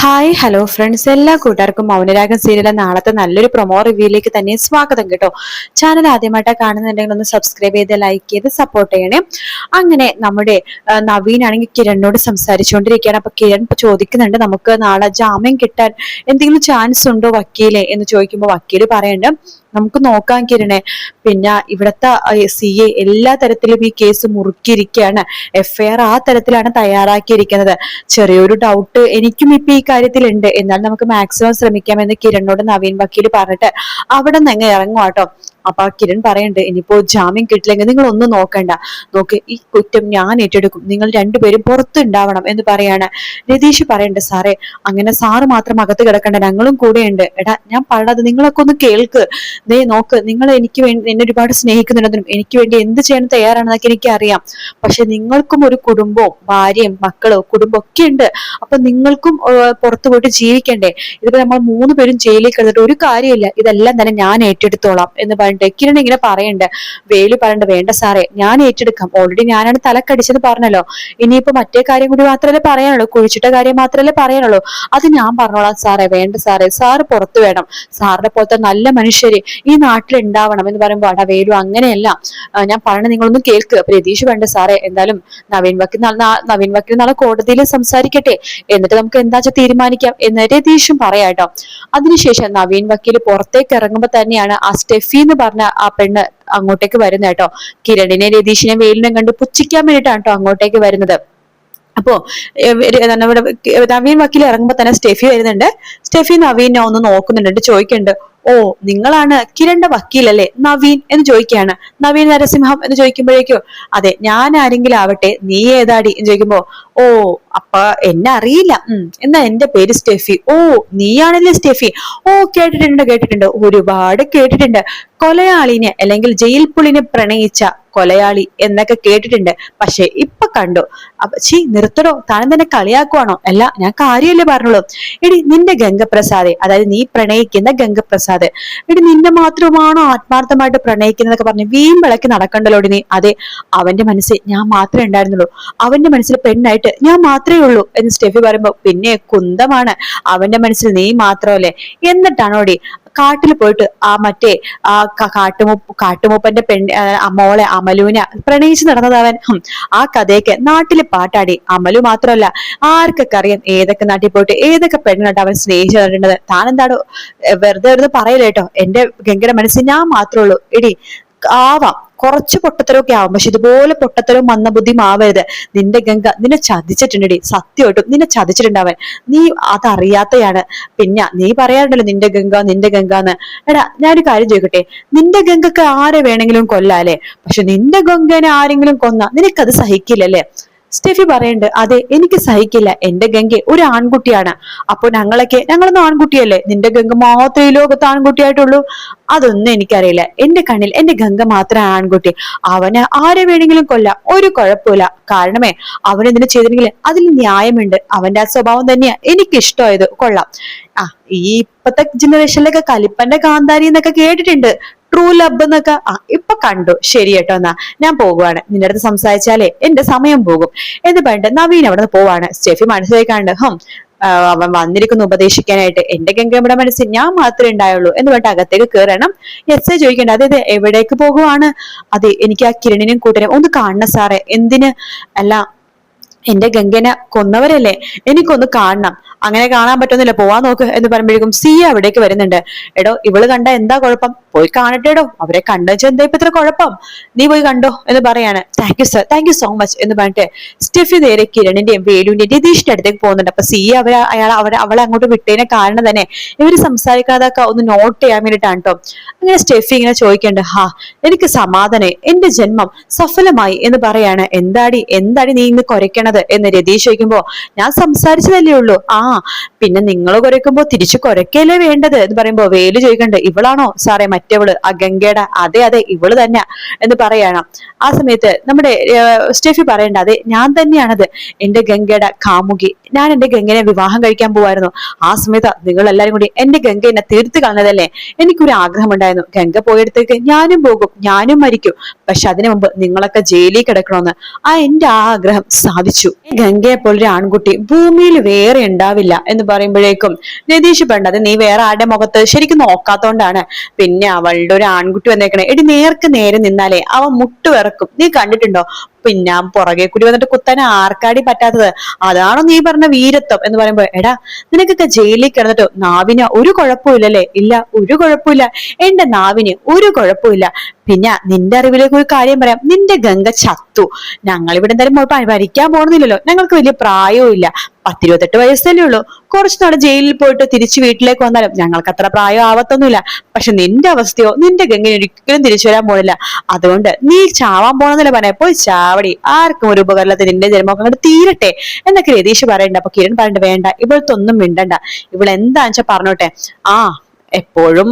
Hi hello friends, എല്ലാ കൂട്ടുകാർക്കും മൗനരാഗം സീരിയലിലെ നാളത്തെ നല്ലൊരു പ്രൊമോ റിവ്യൂയിലേക്ക് തന്നെ സ്വാഗതം കേട്ടോ. ചാനൽ ആദ്യമായിട്ടാണ് കാണുന്നുണ്ടെങ്കിൽ ഒന്ന് സബ്സ്ക്രൈബ് ചെയ്ത് ലൈക്ക് ചെയ്ത് സപ്പോർട്ട് ചെയ്യണേ. അങ്ങനെ നമ്മുടെ നവീൻ ആണെങ്കിൽ കിരണിനോട് സംസാരിച്ചുകൊണ്ടിരിക്കുകയാണ്. അപ്പൊ കിരൺ ചോദിക്കുന്നുണ്ട്, നമുക്ക് നാളെ ജാമ്യം കിട്ടാൻ എന്തെങ്കിലും ചാൻസ് ഉണ്ടോ വക്കീലെ എന്ന് ചോദിക്കുമ്പോൾ വക്കീല് പറയുന്നുണ്ട്, നമുക്ക് നോക്കാം കിരണെ. പിന്നെ ഇവിടുത്തെ CA എല്ലാ തരത്തിലും ഈ കേസ് മുറുക്കിയിരിക്കുകയാണ്. FIR ആ തരത്തിലാണ് തയ്യാറാക്കിയിരിക്കുന്നത്. ചെറിയൊരു ഡൗട്ട് എനിക്കും ഇപ്പൊ ഈ കാര്യത്തിലുണ്ട്, എന്നാൽ നമുക്ക് മാക്സിമം ശ്രമിക്കാമെന്ന് കിരണിനോട് നവീൻ വക്കീല് പറഞ്ഞിട്ട് അവിടെ നിന്ന് എങ്ങനെ ഇറങ്ങുവാട്ടോ. അപ്പൊ കിരൺ പറയുന്നുണ്ട്, ഇനിയിപ്പോ ജാമ്യം കിട്ടില്ലെങ്കിൽ നിങ്ങൾ ഒന്നും നോക്കണ്ട, നോക്ക് ഈ കുറ്റം ഞാൻ ഏറ്റെടുക്കും, നിങ്ങൾ രണ്ടുപേരും പുറത്തുണ്ടാവണം എന്ന് പറയാണ്. രതീഷ് പറയുന്നുണ്ട്, സാറേ അങ്ങനെ സാറ് മാത്രം അകത്ത് കിടക്കണ്ട, ഞങ്ങളും കൂടെയുണ്ട്. എടാ ഞാൻ പറഞ്ഞത് നിങ്ങളൊക്കെ ഒന്ന് കേൾക്ക്. ദേ നോക്ക്, നിങ്ങൾ എനിക്ക് വേണ്ടി എന്നെ ഒരുപാട് സ്നേഹിക്കുന്നുണ്ടെന്നും എനിക്ക് വേണ്ടി എന്ത് ചെയ്യാൻ തയ്യാറാണെന്നൊക്കെ എനിക്കറിയാം. പക്ഷെ നിങ്ങൾക്കും ഒരു കുടുംബവും ഭാര്യയും മക്കളും കുടുംബം ഒക്കെ ഉണ്ട്. അപ്പൊ നിങ്ങൾക്കും പുറത്തു പോയിട്ട് ജീവിക്കണ്ടേ? ഇതിപ്പോ നമ്മൾ 3 പേരും ജയിലിൽ കിടന്നിട്ട് ഒരു കാര്യമില്ല, ഇതെല്ലാം തന്നെ ഞാൻ ഏറ്റെടുത്തോളാം എന്ന് പറഞ്ഞിട്ട് കിരൺ ഇങ്ങനെ പറയണ്ട്. വേലു പറയണ്ട, വേണ്ട സാറേ ഞാൻ ഏറ്റെടുക്കാം, ഓൾറെഡി ഞാനാണ് തലക്കടിച്ചത് പറഞ്ഞല്ലോ, ഇനിയിപ്പോ മറ്റേ കാര്യം കൂടി മാത്രമല്ലേ പറയാനുള്ളൂ, കുഴിച്ചിട്ട കാര്യം മാത്രമല്ലേ പറയാനുള്ളൂ, അത് ഞാൻ പറഞ്ഞോളാം സാറേ, വേണ്ട സാറേ സാറ് പുറത്തു വേണം, സാറിന്റെ പോലത്തെ നല്ല മനുഷ്യര് ഈ നാട്ടിൽ ഉണ്ടാവണം എന്ന് പറയുമ്പോ അടാ വേലു അങ്ങനെയല്ല, ഞാൻ പറഞ്ഞ നിങ്ങളൊന്ന് കേൾക്ക്. അപ്പൊ രതീഷ് വേണ്ട സാറേ, എന്തായാലും നവീൻ വക്കീൽ നാളെ കോടതിയിൽ സംസാരിക്കട്ടെ, എന്നിട്ട് നമുക്ക് എന്താ തീരുമാനിക്കാം എന്ന് രതീഷും പറയാട്ടോ. അതിനുശേഷം നവീൻ വക്കീൽ പുറത്തേക്ക് ഇറങ്ങുമ്പോ തന്നെയാണ് ആ സ്റ്റെഫി എന്ന് പറഞ്ഞ ആ പെണ്ണ് അങ്ങോട്ടേക്ക് വരുന്നത് കേട്ടോ. കിരണിനെ രതീഷിനെ വേലിനെ കണ്ട് പുച്ഛിക്കാൻ വേണ്ടിയിട്ടാണ് കേട്ടോ അങ്ങോട്ടേക്ക് വരുന്നത്. അപ്പോ നവീൻ വക്കീൽ ഇറങ്ങുമ്പോ തന്നെ സ്റ്റെഫി വരുന്നുണ്ട്. സ്റ്റെഫി നവീനെ ഒന്ന് നോക്കുന്നുണ്ട്, ചോദിക്കുന്നുണ്ട്, ഓ നിങ്ങളാണ് കിരണിന്റെ വക്കീലല്ലേ നവീൻ എന്ന് ചോദിക്കുകയാണ്. നവീൻ നരസിംഹം എന്ന് ചോദിക്കുമ്പോഴേക്കോ, അതെ ഞാൻ ആരെങ്കിലും ആവട്ടെ, നീ ഏതാടി എന്ന് ചോദിക്കുമ്പോ, ഓ അപ്പൊ എന്നെ അറിയില്ല, എന്നാ എന്റെ പേര് സ്റ്റെഫി. ഓ നീയാണല്ലേ സ്റ്റെഫി, ഓ കേട്ടിട്ടുണ്ട്, ഒരുപാട് കേട്ടിട്ടുണ്ട്. കൊലയാളിനെ അല്ലെങ്കിൽ ജയിൽ പുള്ളിനെ പ്രണയിച്ച കൊലയാളി എന്നൊക്കെ കേട്ടിട്ടുണ്ട്, പക്ഷെ ഇപ്പൊ കണ്ടു. അപ്പൊ നിർത്തടോ, താൻ തന്നെ കളിയാക്കുവാണോ? അല്ല ഞാൻ കാര്യമല്ലേ പറഞ്ഞോളൂ. എടി നിന്റെ ഗംഗപ്രസാദെ, അതായത് നീ പ്രണയിക്കുന്ന ഗംഗപ്രസാദ്, എടി നിന്നെ മാത്രമാണോ ആത്മാർത്ഥമായിട്ട് പ്രണയിക്കുന്നതൊക്കെ പറഞ്ഞ് വീമ്പിളക്കി നടക്കണ്ടല്ലോ നീ. അതെ, അവന്റെ മനസ്സിൽ ഞാൻ മാത്രമേ ഉണ്ടായിരുന്നുള്ളൂ, അവന്റെ മനസ്സിൽ പെണ്ണായിട്ട് ഞാൻ മാത്രമേ ഉള്ളൂ എന്ന് സ്റ്റെഫി പറയുമ്പോ, പിന്നെ കുന്തമാണ്, അവന്റെ മനസ്സിൽ നീ മാത്രമല്ലേ, എന്നിട്ടാണോടി കാട്ടിൽ പോയിട്ട് ആ മറ്റേ ആ കാട്ടുമൂപ്പന്റെ മോളെ അമലുവിനെ പ്രണയിച്ച് നടന്നത് അവൻ. ആ കഥയൊക്കെ നാട്ടില് പാട്ടാടി. അമലു മാത്രമല്ല, ആർക്കൊക്കെ അറിയാം ഏതൊക്കെ നാട്ടിൽ പോയിട്ട് ഏതൊക്കെ പെണ്ണുണ്ട് അവൻ സ്നേഹിച്ചു നടക്കുന്നത്. താൻ എന്താടോ വെറുതെ പറയലേട്ടോ, എന്റെ ഗംഗയുടെ മനസ്സിൽ ഞാൻ മാത്രമേ ഉള്ളൂ. എടി ആവാം, കുറച്ച് പൊട്ടത്തരമൊക്കെ ആവും, പക്ഷെ ഇതുപോലെ പൊട്ടത്തരവും മന്ദബുദ്ധിയും ആവരുത്. നിന്റെ ഗംഗ നിന്നെ ചതിച്ചിട്ടുണ്ടടി, സത്യമായിട്ടും നിന്നെ ചതിച്ചിട്ടുണ്ടാവൻ, നീ അതറിയാത്തയാണ്. പിന്നെ നീ പറയാറുണ്ടല്ലോ നിന്റെ ഗംഗ എന്ന്. എടാ ഞാനൊരു കാര്യം ചോദിക്കട്ടെ, നിന്റെ ഗംഗക്ക് ആരെ വേണമെങ്കിലും കൊല്ലാലേ, പക്ഷെ നിന്റെ ഗംഗനെ ആരെങ്കിലും കൊന്ന നിനക്കത് സഹിക്കില്ലല്ലേ? സ്റ്റെഫി പറയുന്നുണ്ട്, അതെ എനിക്ക് സഹിക്കില്ല, എന്റെ ഗംഗ ഒരു ആൺകുട്ടിയാണ്. അപ്പൊ ഞങ്ങളൊന്നും ആൺകുട്ടിയല്ലേ, നിന്റെ ഗംഗ മാത്രമേ ഈ ലോകത്ത് ആൺകുട്ടിയായിട്ടുള്ളൂ? അതൊന്നും എനിക്കറിയില്ല, എന്റെ കണ്ണിൽ എന്റെ ഗംഗ മാത്രമേ ആൺകുട്ടി. അവന് ആരെ വേണമെങ്കിലും കൊല്ലാം, ഒരു കുഴപ്പമില്ല. കാരണമേ അവൻ ഇതിന് ചെയ്തിട്ടുണ്ടെങ്കിൽ അതിൽ ന്യായമുണ്ട്, അവന്റെ ആ സ്വഭാവം തന്നെയാ എനിക്ക് ഇഷ്ടമായത്. കൊള്ളാം. ഈ ഇപ്പത്തെ ജനറേഷനിലൊക്കെ കലിപ്പന്റെ കാന്താരി എന്നൊക്കെ കേട്ടിട്ടുണ്ട്, ട്രൂ ലവ് എന്നൊക്കെ. ഇപ്പൊ കണ്ടു, ശരി കേട്ടോ, എന്നാ ഞാൻ പോകുവാണ്, നിന്റെ അടുത്ത് സംസാരിച്ചാലേ എന്റെ സമയം പോകും എന്ന് പറഞ്ഞിട്ട് നവീൻ അവിടെ നിന്ന് പോവാണ്. സ്റ്റെഫി മനസ്സിലാക്കാണ്ട്, അവൻ വന്നിരിക്കുന്നു ഉപദേശിക്കാനായിട്ട്, എന്റെ ഗംഗയുടെ മനസ്സിൽ ഞാൻ മാത്രമേ ഉണ്ടായുള്ളൂ എന്ന് പറഞ്ഞിട്ട് അകത്തേക്ക് കയറണം. എസ് ചോദിക്കണ്ട, അതെ എവിടേക്ക് പോകുവാണ്? അതെ എനിക്ക് ആ കിരണിനും കൂട്ടരും ഒന്ന് കാണണം സാറേ. എന്തിന്? അല്ല എന്റെ ഗംഗനെ കൊന്നവരല്ലേ, എനിക്കൊന്ന് കാണണം. അങ്ങനെ കാണാൻ പറ്റുന്നില്ല, പോവാൻ നോക്ക് എന്ന് പറയുമ്പോഴേക്കും സിയ അവിടേക്ക് വരുന്നുണ്ട്. എടോ ഇവള് കണ്ട എന്താ കുഴപ്പം? പോയി കാണട്ടെടോ, അവരെ കണ്ടുവെച്ചാൽ എന്താ ഇപ്പൊ ഇത്ര കുഴപ്പം? നീ പോയി കണ്ടോ എന്ന് പറയാണ്. Thank you sir, thank you so much എന്ന് പറഞ്ഞിട്ട് സ്റ്റെഫി നേരെ കിരണിന്റെയും വേലുവിന്റെയും രതീഷിന്റെ അടുത്തേക്ക് പോകുന്നുണ്ട്. അപ്പൊ സിയ അവളെ അങ്ങോട്ട് വിട്ടതിനെ കാരണം തന്നെ ഇവര് സംസാരിക്കാതൊക്കെ ഒന്ന് നോട്ട് ചെയ്യാൻ വേണ്ടിയിട്ടാണ് കേട്ടോ. അങ്ങനെ സ്റ്റെഫി ഇങ്ങനെ ചോദിക്കണ്ട്, എനിക്ക് സമാധാനം, എന്റെ ജന്മം സഫലമായി എന്ന് പറയാണ്. എന്താടി നീ ഇന്ന് കുരയ്ക്കണത് എന്ന് രതീഷ് ചോദിക്കുമ്പോ, ഞാൻ സംസാരിച്ചതല്ലേ ഉള്ളൂ. പിന്നെ നിങ്ങൾ കുരയ്ക്കുമ്പോ തിരിച്ചു കുരയ്ക്കല്ലേ വേണ്ടത് എന്ന് പറയുമ്പോ വേലു ചോദിക്കണ്ട്, ഇവളാണോ സാറേ മറ്റവള് ആ ഗംഗയുടെ? അതെ ഇവള് തന്നെ എന്ന് പറയാണ്. ആ സമയത്ത് നമ്മുടെ സ്റ്റെഫി പറയണ്ട, അതെ ഞാൻ തന്നെയാണത്, എന്റെ ഗംഗയുടെ കാമുകി, ഞാൻ എന്റെ ഗംഗനെ വിവാഹം കഴിക്കാൻ പോവായിരുന്നു. ആ സമയത്ത് നിങ്ങൾ എല്ലാരും കൂടി എന്റെ ഗംഗ എന്നെ തീർത്ത് കളഞ്ഞതല്ലേ. എനിക്കൊരു ആഗ്രഹം ഉണ്ടായിരുന്നു, ഗംഗ പോയടത്തേക്ക് ഞാനും പോകും, ഞാനും മരിക്കും, പക്ഷെ അതിനു മുമ്പ് നിങ്ങളൊക്കെ ജയിലിൽ കിടക്കണമെന്ന്. എന്റെ ആ ആഗ്രഹം സാധിച്ചു. ഗംഗയെ പോലൊരു ആൺകുട്ടി ഭൂമിയിൽ വേറെ ഉണ്ടാവില്ല ശരിയാവില്ല എന്ന് പറയുമ്പോഴേക്കും രതീഷ് പണ്ടത് നീ വേറെ ആരുടെ മുഖത്ത് ശരിക്കും നോക്കാത്തോണ്ടാണ്. പിന്നെ അവളുടെ ഒരു ആൺകുട്ടി വന്നേക്കണേ, എടി നേർക്ക് നേരെ നിന്നാലേ അവൻ മുട്ട് വിറക്കും, നീ കണ്ടിട്ടുണ്ടോ? പിന്നെ പുറകെ കൂടി വന്നിട്ട് കുത്താൻ ആർക്കാടി പറ്റാത്തത്, അതാണോ നീ പറഞ്ഞ വീരത്വം എന്ന് പറയുമ്പോ, എടാ നിനക്കൊക്കെ ജയിലിൽ കിടന്നിട്ട് നാവിന് ഒരു കുഴപ്പമില്ലല്ലേ? ഇല്ല, ഒരു കുഴപ്പമില്ല, എന്റെ നാവിന് ഒരു കുഴപ്പമില്ല. പിന്നെ നിന്റെ അറിവിലേക്ക് ഒരു കാര്യം പറയാം, നിന്റെ ഗംഗ ചത്തു. ഞങ്ങൾ ഇവിടെ എന്തായാലും ഭരിക്കാൻ പോകണമെന്നില്ലല്ലോ, ഞങ്ങൾക്ക് വലിയ പ്രായവും ഇല്ല, 10-28 വയസ്സല്ലേ ഉള്ളൂ. കുറച്ചു നാള് ജയിലിൽ പോയിട്ട് തിരിച്ചു വീട്ടിലേക്ക് വന്നാലും ഞങ്ങൾക്ക് അത്ര പ്രായം ആവത്തൊന്നുമില്ല. പക്ഷെ നിന്റെ അവസ്ഥയോ, നിന്റെ ഗംഗന് ഒരിക്കലും തിരിച്ചു വരാൻ പോണില്ല. അതുകൊണ്ട് നീ ചാവാൻ പോണെന്നല്ലേ പറയാ, പോയി ചാവടി, ആർക്കും ഒരു ഉപകരണത്തിൽ നിന്റെ ജന്മമൊക്കെ അങ്ങോട്ട് തീരട്ടെ എന്നൊക്കെ രതീഷ് പറയണ്ട. അപ്പൊ കിരൺ പറഞ്ഞിട്ട് വേണ്ട, ഇവൾക്കൊന്നും മിണ്ടണ്ട, ഇവളെന്താ വെച്ചാ പറഞ്ഞോട്ടെ. ആ എപ്പോഴും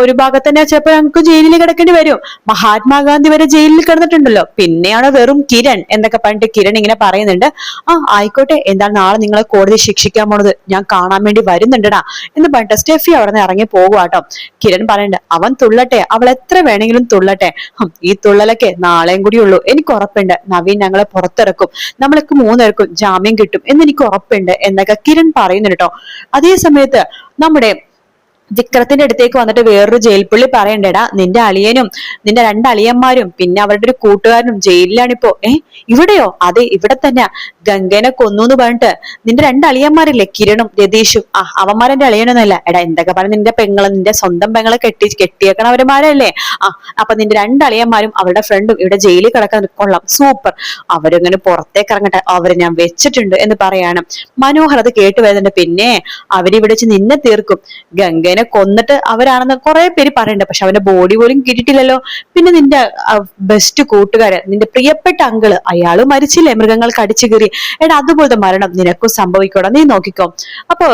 ഒരു ഭാഗത്ത് തന്നെ ചിലപ്പോ ഞങ്ങൾക്ക് ജയിലിൽ കിടക്കേണ്ടി വരും, മഹാത്മാഗാന്ധി വരെ ജയിലിൽ കിടന്നിട്ടുണ്ടല്ലോ, പിന്നെയാണ് വെറും കിരൺ എന്നൊക്കെ പറഞ്ഞിട്ട് കിരൺ ഇങ്ങനെ പറയുന്നുണ്ട്. ആയിക്കോട്ടെ, എന്താണ് നാളെ നിങ്ങളെ കോടതി ശിക്ഷിക്കാൻ പോണത്, ഞാൻ കാണാൻ വേണ്ടി വരുന്നുണ്ടടാ എന്ന് പറഞ്ഞിട്ട് സ്റ്റെഫി അവിടെ നിന്ന് ഇറങ്ങി പോകുവാട്ടോ. കിരൺ പറയണ്ട, അവൻ തുള്ളട്ടെ, അവൾ എത്ര വേണമെങ്കിലും തുള്ളട്ടെ, ഈ തുള്ളലൊക്കെ നാളെയും കൂടി ഉള്ളൂ, എനിക്ക് ഉറപ്പുണ്ട് നവീൻ ഞങ്ങളെ പുറത്തിറക്കും, നമ്മൾക്ക് 3 പേർക്കും ജാമ്യം കിട്ടും എന്ന് എനിക്ക് ഉറപ്പുണ്ട് എന്നൊക്കെ കിരൺ പറയുന്നുണ്ട് കേട്ടോ. അതേ സമയത്ത് നമ്മുടെ വിക്രത്തിന്റെ അടുത്തേക്ക് വന്നിട്ട് വേറൊരു ജയിൽ പുള്ളി പറയണ്ടേടാ, നിന്റെ അളിയനും നിന്റെ 2 അളിയന്മാരും പിന്നെ അവരുടെ ഒരു കൂട്ടുകാരനും ജയിലിലാണിപ്പോ. ഇവിടെയോ? അതെ, ഇവിടെ തന്നെ ഗംഗനെ കൊന്നു എന്ന് പറഞ്ഞിട്ട് നിന്റെ 2 അളിയന്മാരില്ലേ, കിരണും രതീഷും, അവന്മാരെന്റെ അളിയനൊന്നുമല്ല. എടാ എന്തൊക്കെ പറഞ്ഞ നിന്റെ പെങ്ങള്, നിന്റെ സ്വന്തം പെങ്ങളെ കെട്ടിയേക്കണവന്മാരല്ലേ. അപ്പൊ നിന്റെ 2 അളിയന്മാരും അവരുടെ ഫ്രണ്ടും ഇവിടെ ജയിലിൽ കിടക്കാൻ കൊള്ളാം, സൂപ്പർ, അവരിങ്ങനെ പുറത്തേക്ക് ഇറങ്ങട്ടെ, അവരെ ഞാൻ വെച്ചിട്ടുണ്ട് എന്ന് പറയാണ്. മനോഹർ അത് കേട്ട് വരുന്നുണ്ട്. പിന്നെ അവരിവിടെ വെച്ച് നിന്നെ തീർക്കും, ഗംഗനെ കൊന്നിട്ട് അവരാണെന്ന് കുറെ പേര് പറയുന്നുണ്ട്, പക്ഷെ അവന്റെ ബോഡി പോലും കിട്ടിയിട്ടില്ലല്ലോ. പിന്നെ നിന്റെ ബെസ്റ്റ് കൂട്ടുകാരൻ, നിന്റെ പ്രിയപ്പെട്ട അങ്കിള്, അയാളും മരിച്ചില്ലേ മൃഗങ്ങൾ കടിച്ചു കീറി. എടാ അതുപോലത്തെ മരണം നിനക്കും സംഭവിക്കോടാ, നീ നോക്കിക്കോ. അപ്പൊ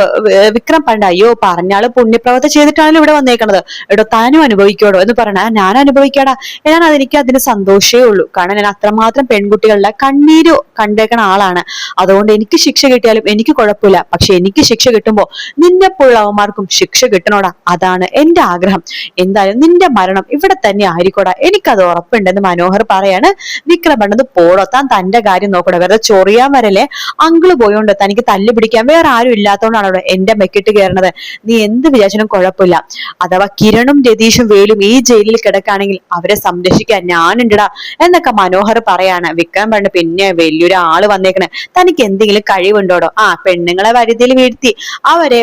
വിക്രം പണ്ട്, അയ്യോ പറഞ്ഞാള് പുണ്യപ്രവർത്തി ചെയ്തിട്ടാണല്ലോ ഇവിടെ വന്നേക്കണത്, എടോ താനും അനുഭവിക്കോടോ എന്ന് പറഞ്ഞ, ഞാൻ അനുഭവിക്കാടാ, ഞാൻ അതെനിക്ക് അതിന് സന്തോഷമേ ഉള്ളൂ, കാരണം ഞാൻ അത്രമാത്രം പെൺകുട്ടികളുടെ കണ്ണീര് കണ്ടേക്കണ ആളാണ്, അതുകൊണ്ട് എനിക്ക് ശിക്ഷ കിട്ടിയാലും എനിക്ക് കുഴപ്പമില്ല, പക്ഷെ എനിക്ക് ശിക്ഷ കിട്ടുമ്പോ നിന്നെ പോലുള്ളവന്മാർക്കും ശിക്ഷ കിട്ടണോടാ, അതാണ് എന്റെ ആഗ്രഹം, എന്തായാലും നിന്റെ മരണം ഇവിടെ തന്നെ ആയിരിക്കോടാ, എനിക്കത് ഉറപ്പുണ്ടെന്ന് മനോഹർ പറയാണ്. വിക്രം പറഞ്ഞത്, പോടോ താൻ തന്റെ കാര്യം നോക്കടോ, വെറുതെ ചൊറിയാൻ വരല്ലേ, അങ്കിള് പോയോണ്ട് തനിക്ക് തല്ലു പിടിക്കാൻ വേറെ ആരും ഇല്ലാത്തോണ്ടാണോ എന്റെ മെക്കിട്ട് കയറണത്, നീ എന്ത് വിചാരിച്ചാലും കുഴപ്പമില്ല, അഥവാ കിരണും രതീഷും വേലും ഈ ജയിലിൽ കിടക്കുകയാണെങ്കിൽ അവരെ സംരക്ഷിക്കാൻ ഞാനുണ്ടടാ എന്നൊക്കെ മനോഹർ പറയാണ്. വിക്രം പറഞ്ഞു, പിന്നെ വലിയൊരു ആള് വന്നേക്കണേ, തനിക്ക് എന്തെങ്കിലും കഴിവുണ്ടോടോ? പെണ്ണുങ്ങളെ വരുതിയിൽ വീഴ്ത്തി അവരെ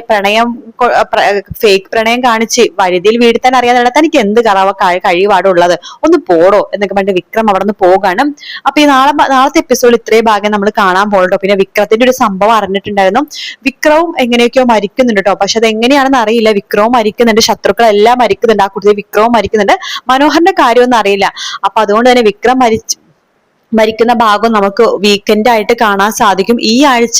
ഫേക്ക് പ്രണയം കാണിച്ച് വഴുതിയിൽ വീഴ്ത്താൻ അറിയാതെ തനിക്ക് എന്ത് കഴിവാടുള്ളത്, ഒന്ന് പോടോ എന്നൊക്കെ പറഞ്ഞിട്ട് വിക്രം അവിടെ നിന്ന് പോകാണ്. അപ്പൊ ഈ നാളത്തെ എപ്പിസോഡ് ഇത്രയും ഭാഗം നമ്മൾ കാണാൻ പോകട്ടോ. പിന്നെ വിക്രത്തിന്റെ ഒരു സംഭവം അറിഞ്ഞിട്ടുണ്ടായിരുന്നു, വിക്രവും എങ്ങനെയൊക്കെയോ മരിക്കുന്നുണ്ട് കേട്ടോ, പക്ഷെ അത് എങ്ങനെയാണെന്ന് അറിയില്ല. വിക്രവും മരിക്കുന്നുണ്ട്, ശത്രുക്കളെല്ലാം മരിക്കുന്നുണ്ട്, ആ കൂട്ടത്തിൽ വിക്രവും മരിക്കുന്നുണ്ട്, മനോഹറിന്റെ കാര്യമൊന്നും അറിയില്ല. അപ്പൊ അതുകൊണ്ട് തന്നെ വിക്രം മരിക്കുന്ന ഭാഗം നമുക്ക് വീക്കെൻഡ് ആയിട്ട് കാണാൻ സാധിക്കും. ഈ ആഴ്ച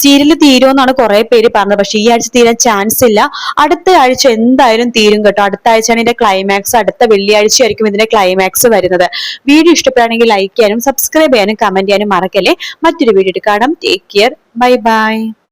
സീരിയൽ തീരുമെന്നാണ് കുറെ പേര് പറഞ്ഞത്, പക്ഷെ ഈ ആഴ്ച തീരാൻ ചാൻസ് ഇല്ല, അടുത്ത ആഴ്ച എന്തായാലും തീരും കേട്ടോ. അടുത്ത ആഴ്ചയാണ് ഇതിന്റെ ക്ലൈമാക്സ്, അടുത്ത വെള്ളിയാഴ്ച ആയിരിക്കും ഇതിന്റെ ക്ലൈമാക്സ് വരുന്നത്. വീഡിയോ ഇഷ്ടപ്പെടുകയാണെങ്കിൽ ലൈക്ക് ചെയ്യാനും സബ്സ്ക്രൈബ് ചെയ്യാനും കമന്റ് ചെയ്യാനും മറക്കല്ലേ. മറ്റൊരു വീഡിയോ കാണാം. Take care, bye bye.